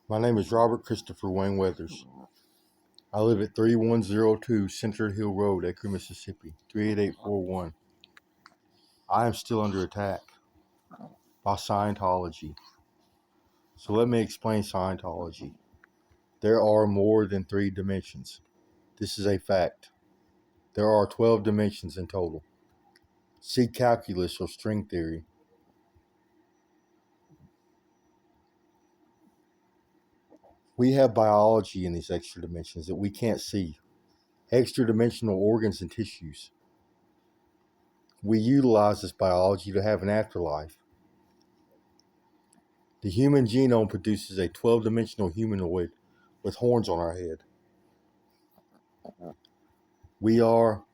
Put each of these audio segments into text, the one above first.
My name is Robert Christopher Wayne Weathers. I live at 3102 Center Hill Road, Acre, Mississippi, 38841. I am still under attack by Scientology. So let me explain Scientology. There are more than 3 dimensions. This is a fact. There are 12 dimensions in total. See calculus or string theory. We have biology in these extra dimensions that we can't see. Extra dimensional organs and tissues. We utilize this biology to have an afterlife. The human genome produces a 12-dimensional humanoid with horns on our head. We are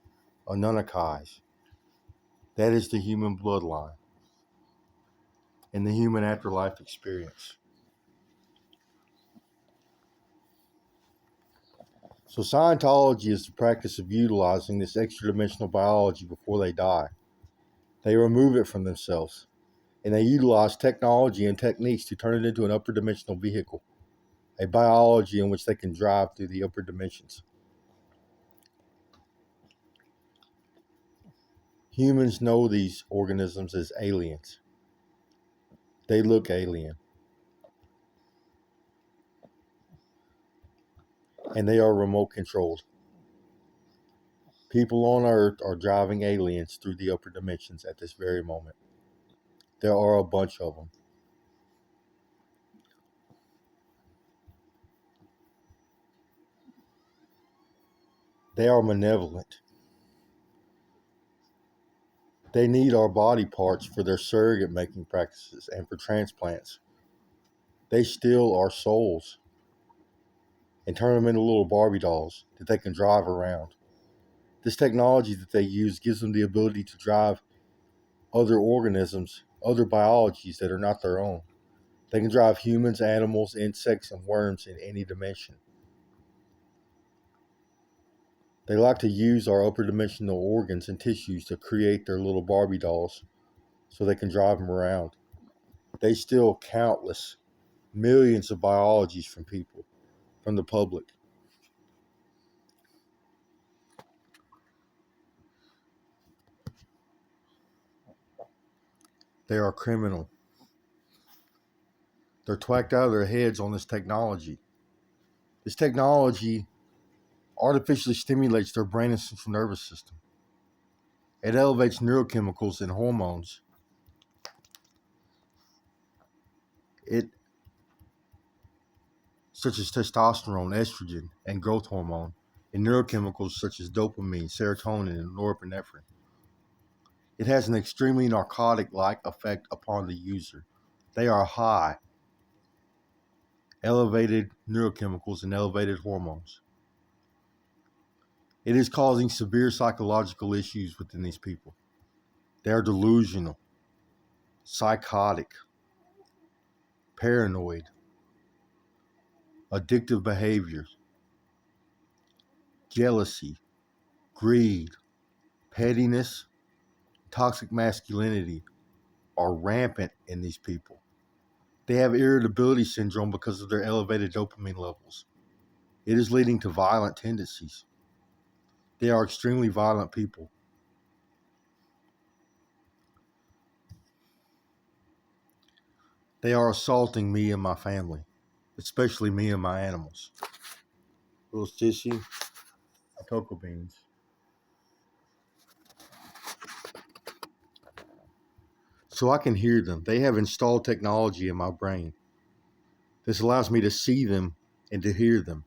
Anunnakis. That is the human bloodline and the human afterlife experience. So Scientology is the practice of utilizing this extra-dimensional biology before they die. They remove it from themselves, and they utilize technology and techniques to turn it into an upper-dimensional vehicle, a biology in which they can drive through the upper dimensions. Humans know these organisms as aliens. They look alien. And they are remote controlled. People on Earth are driving aliens through the upper dimensions at this very moment. There are a bunch of them. They are malevolent. They need our body parts for their surrogate making practices and for transplants. They steal our souls and turn them into little Barbie dolls that they can drive around. This technology that they use gives them the ability to drive other organisms, other biologies that are not their own. They can drive humans, animals, insects, and worms in any dimension. They like to use our upper dimensional organs and tissues to create their little Barbie dolls so they can drive them around. They steal countless, millions of biologies from people, from the public. They are criminal. They're twacked out of their heads on this technology. This technology artificially stimulates their brain and central nervous system. It elevates neurochemicals and hormones. Such as testosterone, estrogen, and growth hormone, and neurochemicals such as dopamine, serotonin, and norepinephrine. It has an extremely narcotic-like effect upon the user. They are high, elevated neurochemicals and elevated hormones. It is causing severe psychological issues within these people. They are delusional, psychotic, paranoid, addictive behaviors, jealousy, greed, pettiness, toxic masculinity are rampant in these people. They have irritability syndrome because of their elevated dopamine levels. It is leading to violent tendencies. They are extremely violent people. They are assaulting me and my family, especially me and my animals. Little sissy, cocoa beans. So I can hear them. They have installed technology in my brain. This allows me to see them and to hear them.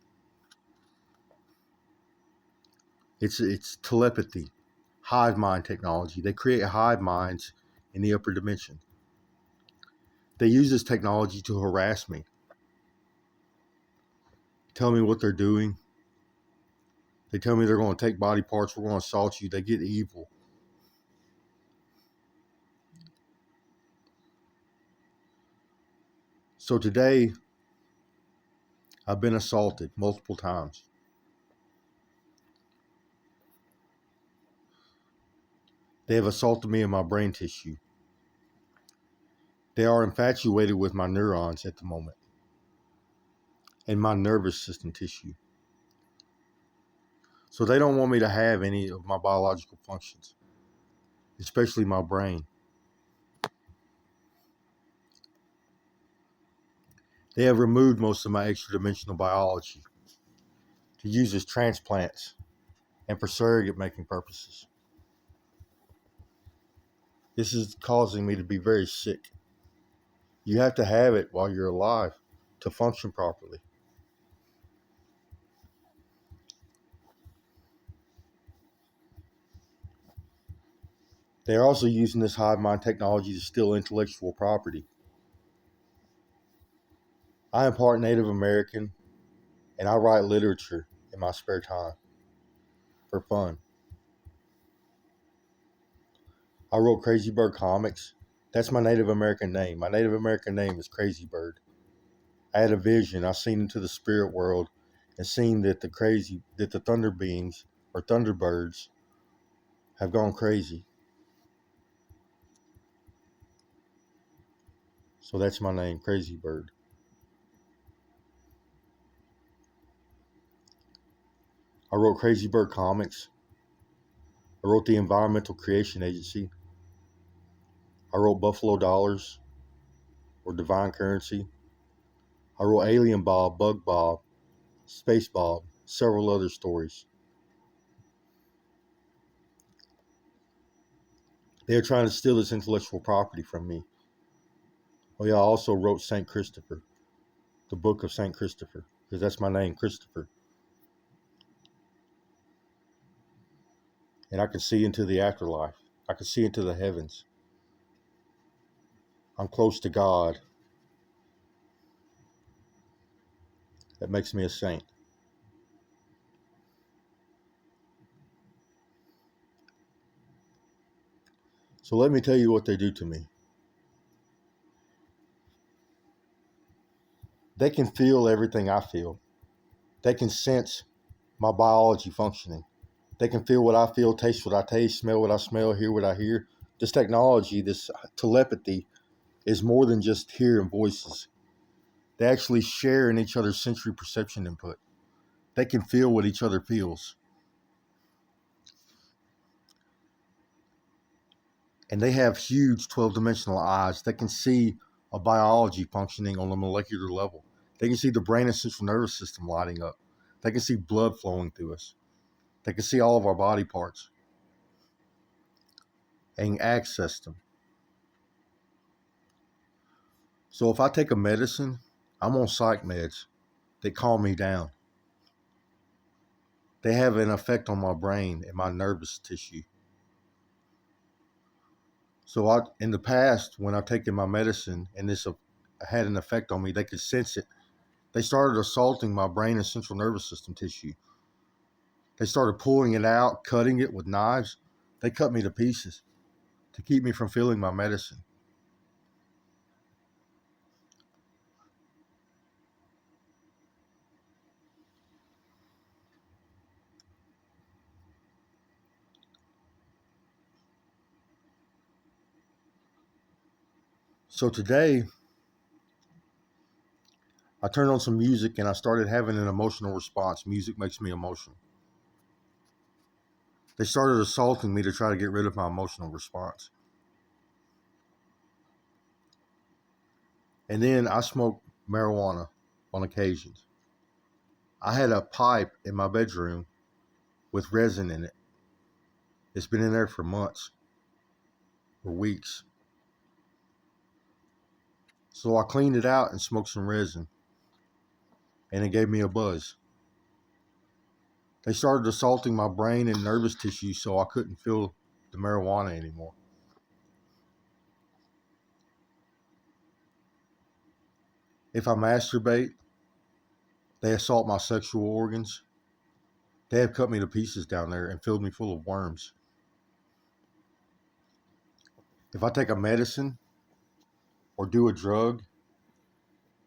It's telepathy, hive mind technology. They create hive minds in the upper dimension. They use this technology to harass me, tell me what they're doing. They tell me they're going to take body parts, we're going to assault you. They get evil. So today, I've been assaulted multiple times. They have assaulted me in my brain tissue. They are infatuated with my neurons at the moment. and my nervous system tissue. So they don't want me to have any of my biological functions, especially my brain. They have removed most of my extra-dimensional biology to use as transplants and for surrogate-making purposes. This is causing me to be very sick. You have to have it while you're alive to function properly. They are also using this hive mind technology to steal intellectual property. I am part Native American, and I write literature in my spare time for fun. I wrote Crazy Bird comics. That's my Native American name. My Native American name is Crazy Bird. I had a vision. I seen into the spirit world and seen that the thunder beings or thunderbirds have gone crazy. So that's my name, Crazy Bird. I wrote Crazy Bird comics. I wrote the Environmental Creation Agency. I wrote Buffalo Dollars or Divine Currency. I wrote Alien Bob, Bug Bob, Space Bob, several other stories. They are trying to steal this intellectual property from me. Oh yeah, I also wrote St. Christopher, the book of St. Christopher, because that's my name, Christopher. And I can see into the afterlife. I can see into the heavens. I'm close to God. That makes me a saint. So let me tell you what they do to me. They can feel everything I feel. They can sense my biology functioning. They can feel what I feel, taste what I taste, smell what I smell, hear what I hear. This technology, this telepathy, is more than just hearing voices. They actually share in each other's sensory perception input. They can feel what each other feels. And they have huge 12-dimensional eyes that can see a biology functioning on a molecular level. They can see the brain and central nervous system lighting up. They can see blood flowing through us. They can see all of our body parts and access them. So if I take a medicine, I'm on psych meds. They calm me down. They have an effect on my brain and my nervous tissue. So in the past, when I've taken my medicine and this had an effect on me, they could sense it. They started assaulting my brain and central nervous system tissue. They started pulling it out, cutting it with knives. They cut me to pieces to keep me from feeling my medicine. So today, I turned on some music and I started having an emotional response. Music makes me emotional. They started assaulting me to try to get rid of my emotional response. And then I smoke marijuana on occasions. I had a pipe in my bedroom with resin in it. It's been in there for months or weeks. So I cleaned it out and smoked some resin, and it gave me a buzz. They started assaulting my brain and nervous tissue so I couldn't feel the marijuana anymore. If I masturbate, they assault my sexual organs. They have cut me to pieces down there and filled me full of worms. If I take a medicine or do a drug,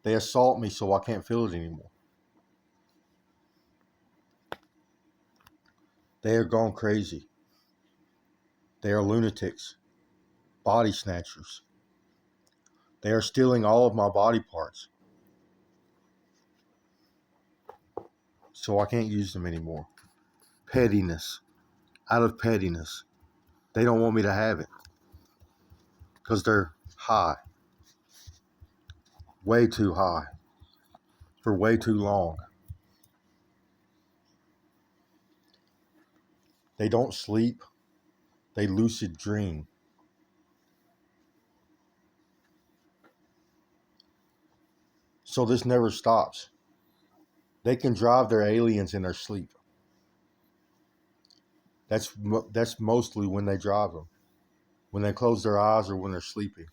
they assault me so I can't feel it anymore. They are gone crazy. They are lunatics, body snatchers. They are stealing all of my body parts. so I can't use them anymore. Pettiness. Out of pettiness. They don't want me to have it because they're high. Way too high. For way too long. They don't sleep. They lucid dream. So this never stops. They can drive their aliens in their sleep. That's mostly when they drive them. When they close their eyes or when they're sleeping.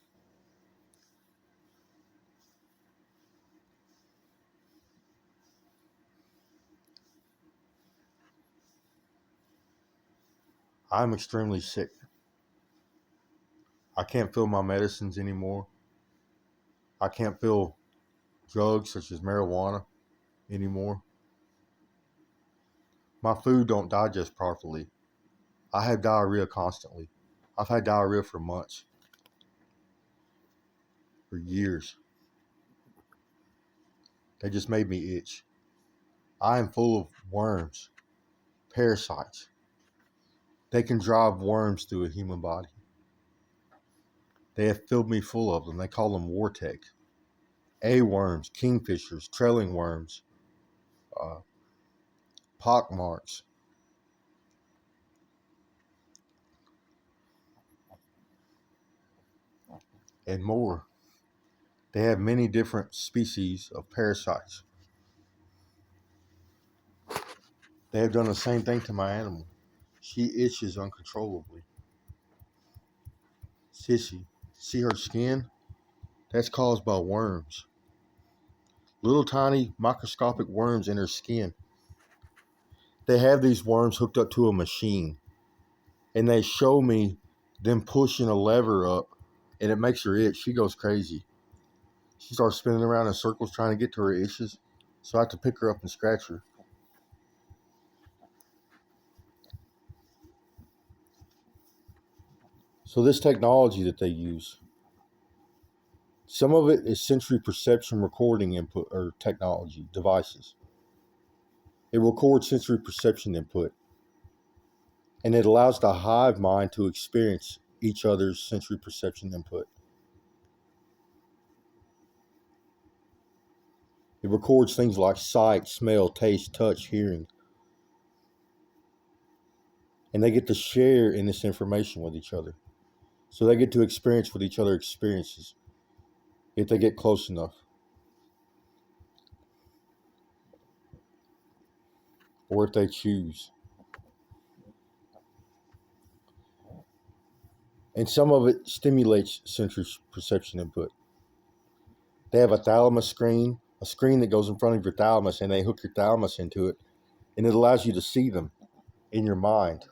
I'm extremely sick. I can't feel my medicines anymore. I can't feel drugs such as marijuana anymore. My food don't digest properly. I have diarrhea constantly. I've had diarrhea for months, for years. They just made me itch. I am full of worms, parasites. They can drive worms through a human body. They have filled me full of them. They call them vortex. A-worms, kingfishers, trailing worms, uh, pockmarks, and more. They have many different species of parasites. They have done the same thing to my animal. She itches uncontrollably. Sissy, see her skin? That's caused by worms. Little tiny microscopic worms in her skin. They have these worms hooked up to a machine, and they show me them pushing a lever up, and it makes her itch. She goes crazy. She starts spinning around in circles trying to get to her itches, so I have to pick her up and scratch her. So this technology that they use, some of it is sensory perception recording input or technology devices. It records sensory perception input, and it allows the hive mind to experience each other's sensory perception input. It records things like sight, smell, taste, touch, hearing, and they get to share in this information with each other. So they get to experience what each other experiences if they get close enough, or if they choose. And some of it stimulates sensory perception input. They have a thalamus screen, a screen that goes in front of your thalamus, and they hook your thalamus into it, and it allows you to see them in your mind.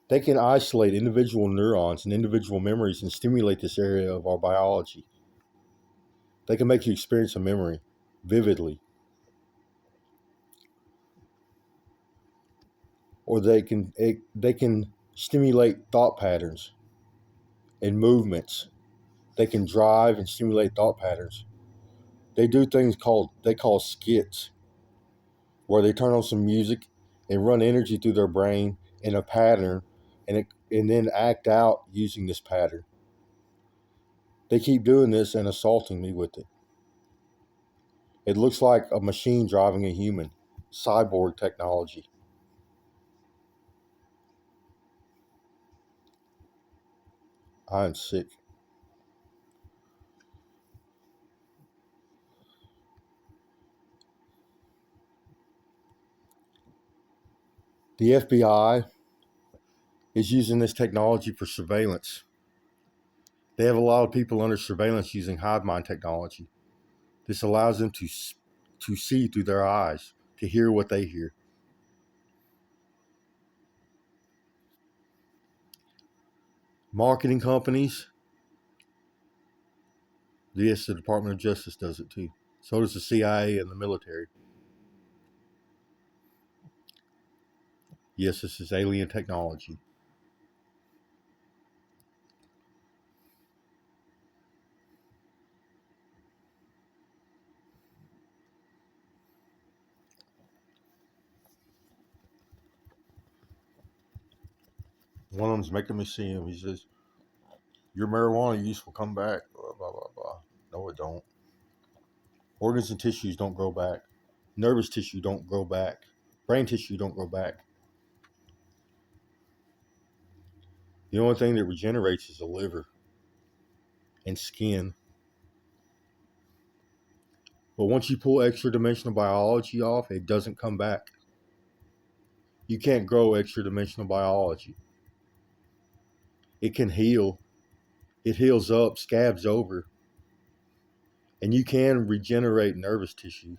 They can isolate individual neurons and individual memories and stimulate this area of our biology. They can make you experience a memory vividly. Or they can stimulate thought patterns and movements. They can drive and stimulate thought patterns. They do things they call skits, where they turn on some music and run energy through their brain in a pattern, and then act out using this pattern. They keep doing this and assaulting me with it. It looks like a machine driving a human. Cyborg technology. I'm sick. The FBI is using this technology for surveillance. They have a lot of people under surveillance using hive mind technology. This allows them to see through their eyes, to hear what they hear. Marketing companies, yes, the Department of Justice does it too. So does the CIA and the military. Yes, this is alien technology. One of them's making me see him. He says, your marijuana use will come back. Blah, blah, blah, blah. No, it don't. Organs and tissues don't grow back. Nervous tissue don't grow back. Brain tissue don't grow back. The only thing that regenerates is the liver and skin. But once you pull extra dimensional biology off, it doesn't come back. You can't grow extra dimensional biology. It can heal. It heals up, scabs over. And you can regenerate nervous tissue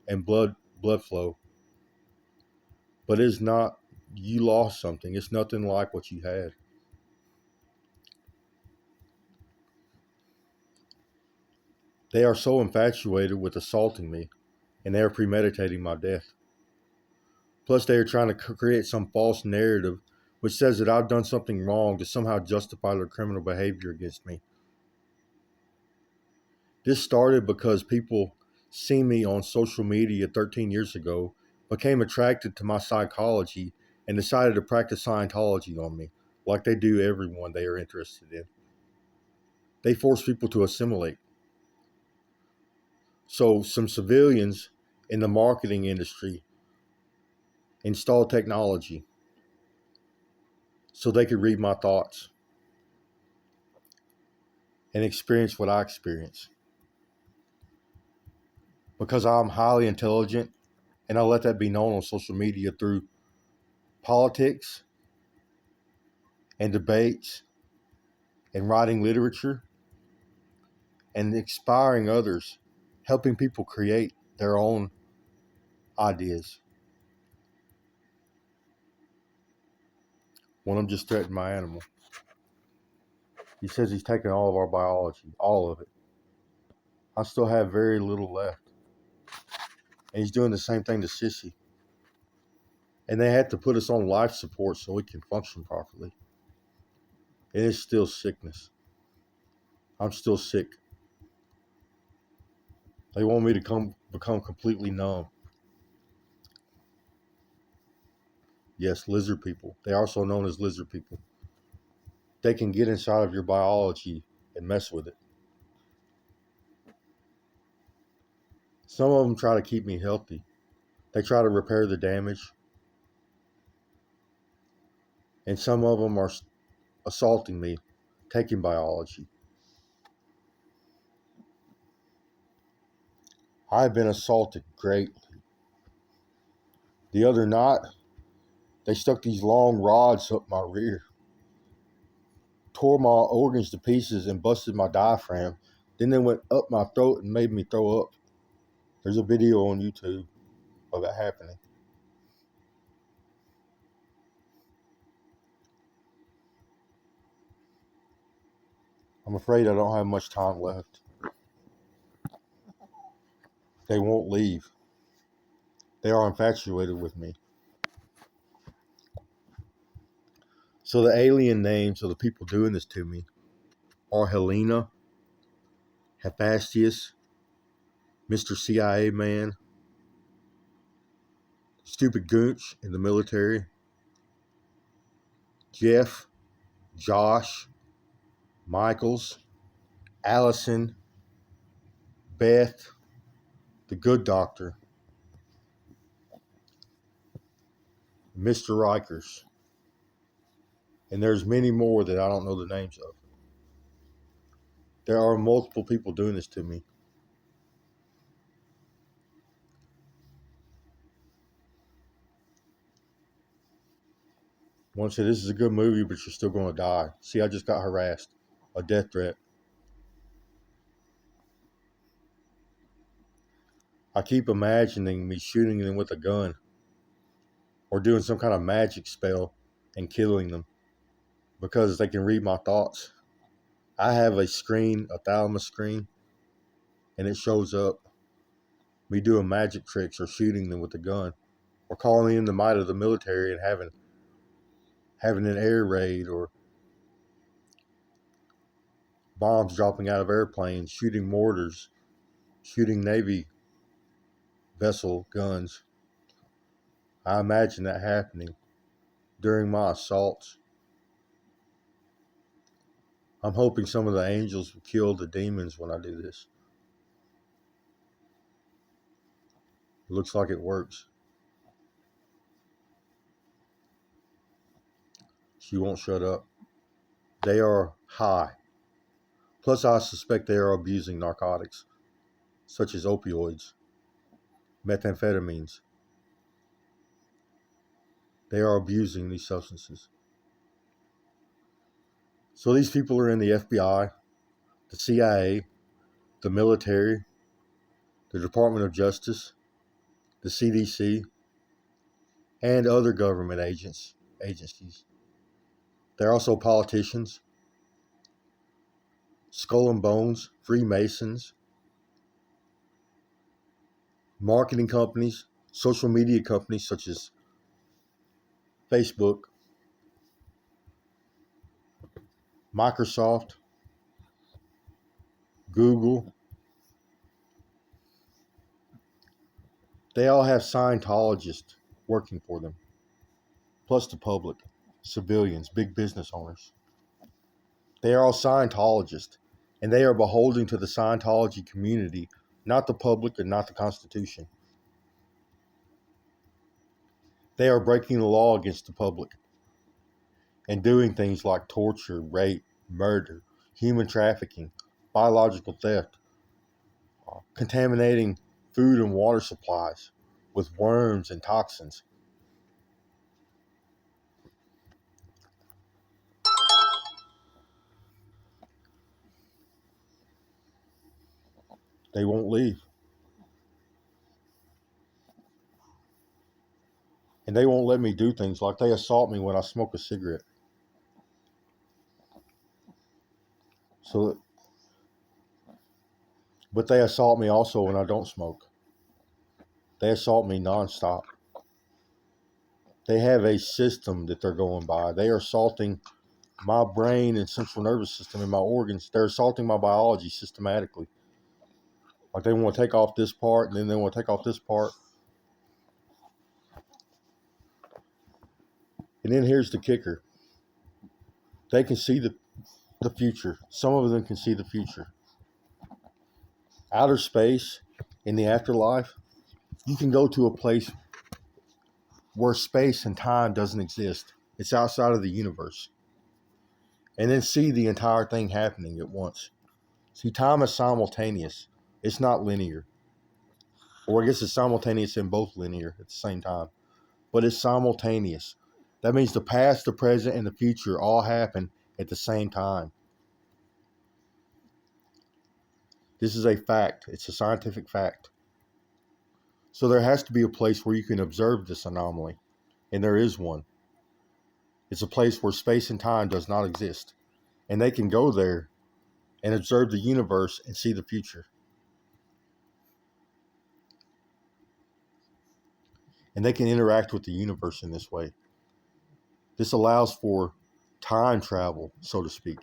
and blood flow. But it's not, you lost something. It's nothing like what you had. They are so infatuated with assaulting me, and they are premeditating my death. Plus, they are trying to create some false narrative which says that I've done something wrong to somehow justify their criminal behavior against me. This started because people seen me on social media 13 years ago, became attracted to my psychology, and decided to practice Scientology on me, like they do everyone they are interested in. They force people to assimilate. So some civilians in the marketing industry installed technology so they could read my thoughts and experience what I experience. Because I'm highly intelligent, and I let that be known on social media through politics and debates and writing literature and inspiring others, helping people create their own ideas. One of them just threatened my animal. He says he's taking all of our biology, all of it. I still have very little left. And he's doing the same thing to Sissy. And they had to put us on life support so we can function properly. It is still sickness. I'm still sick. They want me to become completely numb. Yes, lizard people. They are also known as lizard people. They can get inside of your biology and mess with it. Some of them try to keep me healthy. They try to repair the damage. And some of them are assaulting me, taking biology. I've been assaulted greatly. The other night, they stuck these long rods up my rear, tore my organs to pieces and busted my diaphragm. Then they went up my throat and made me throw up. There's a video on YouTube of it happening. I'm afraid I don't have much time left. They won't leave. They are infatuated with me. So the alien names of the people doing this to me are Helena, Hephaestus, Mr. CIA Man, Stupid Gooch in the military, Jeff, Josh, Michaels, Allison, Beth, the Good Doctor, Mr. Rikers. And there's many more that I don't know the names of. There are multiple people doing this to me. One said, this is a good movie, but you're still going to die. See, I just got harassed. A death threat. I keep imagining me shooting them with a gun or doing some kind of magic spell and killing them because they can read my thoughts. I have a screen, a thalamus screen, and it shows up me doing magic tricks or shooting them with a gun or calling in the might of the military and having an air raid or bombs dropping out of airplanes, shooting mortars, shooting Navy vessel guns. I imagine that happening during my assaults. I'm hoping some of the angels will kill the demons when I do this. It looks like it works. She won't shut up. They are high. Plus, I suspect they are abusing narcotics, such as opioids, methamphetamines. They are abusing these substances. So these people are in the FBI, the CIA, the military, the Department of Justice, the CDC, and other government agencies. They're also politicians, skull and bones, Freemasons, marketing companies, social media companies such as Facebook, Microsoft, Google. They all have Scientologists working for them, plus the public, civilians, big business owners. They are all Scientologists, and they are beholden to the Scientology community, not the public and not the Constitution. They are breaking the law against the public and doing things like torture, rape, murder, human trafficking, biological theft, contaminating food and water supplies with worms and toxins. They won't leave. And they won't let me do things like they assault me when I smoke a cigarette. So, but they assault me also when I don't smoke. They assault me nonstop. They have a system that they're going by. They are assaulting my brain and central nervous system and my organs. They're assaulting my biology systematically. Like they want to take off this part and then they want to take off this part. And then here's the kicker. They can see the future. Some of them can see the future. Outer space, in the afterlife, you can go to a place where space and time doesn't exist. It's outside of the universe. And then see the entire thing happening at once. See, time is simultaneous. It's not linear. Or I guess it's simultaneous and both linear at the same time. But it's simultaneous. That means the past, the present, and the future all happen at the same time. This is a fact. It's a scientific fact. So there has to be a place where you can observe this anomaly. And there is one. It's a place where space and time does not exist. And they can go there and observe the universe and see the future. And they can interact with the universe in this way. This allows for time travel, so to speak.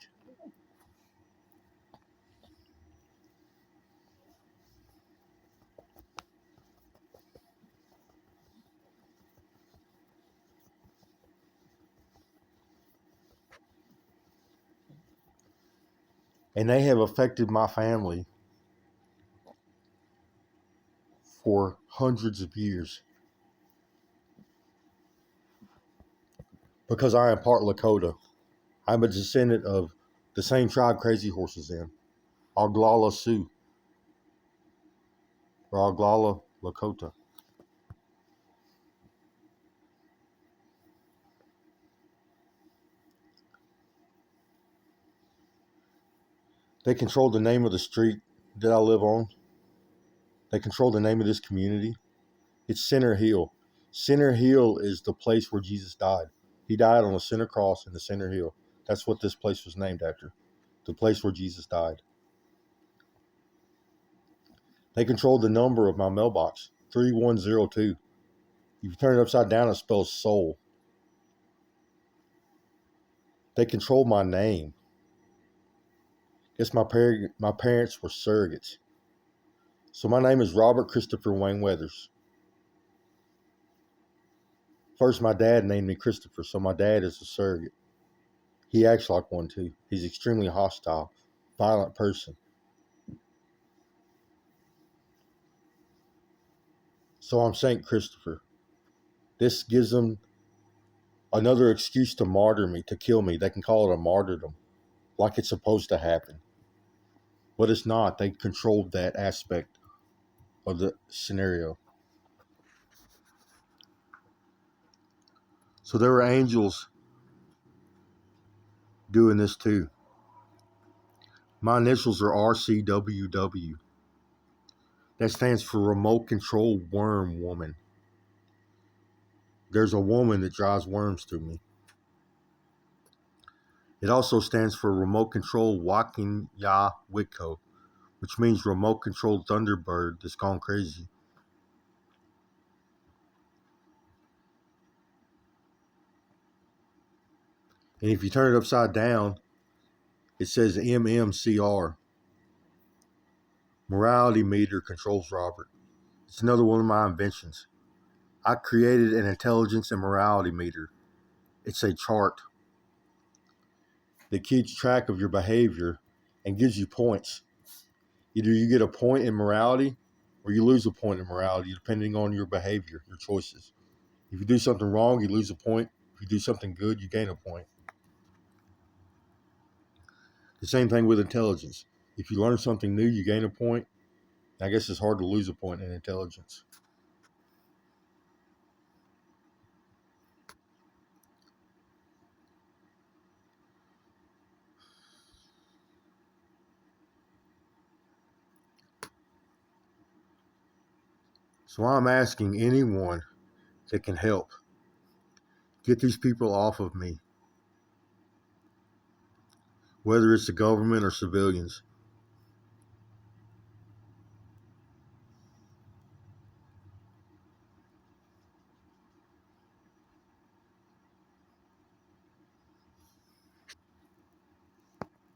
And they have affected my family for hundreds of years. Because I am part Lakota. I'm a descendant of the same tribe Crazy Horse is in. Oglala Sioux. Or Oglala Lakota. They control the name of the street that I live on. They control the name of this community. It's Center Hill. Center Hill is the place where Jesus died. He died on a center cross in the Center Hill. That's what this place was named after. The place where Jesus died. They control the number of my mailbox, 3102. If you turn it upside down, it spells soul. They control my name. Guess my parents were surrogates. So my name is Robert Christopher Wayne Weathers. First, my dad named me Christopher, so my dad is a surrogate. He acts like one too. He's extremely hostile, violent person. So I'm Saint Christopher. This gives them another excuse to martyr me, to kill me. They can call it a martyrdom, like it's supposed to happen. But it's not. They controlled that aspect of the scenario. So there were angels doing this too. My initials are RCWW. That stands for Remote Control Worm Woman. There's a woman that drives worms through me. It also stands for Remote Control Walking Ya Wicco, which means Remote Control Thunderbird that's gone crazy. And if you turn it upside down, it says MMCR. Morality Meter Controls Robert. It's another one of my inventions. I created an intelligence and morality meter. It's a chart that keeps track of your behavior and gives you points. Either you get a point in morality or you lose a point in morality, depending on your behavior, your choices. If you do something wrong, you lose a point. If you do something good, you gain a point. The same thing with intelligence. If you learn something new, you gain a point. I guess it's hard to lose a point in intelligence. So I'm asking anyone that can help get these people off of me, whether it's the government or civilians.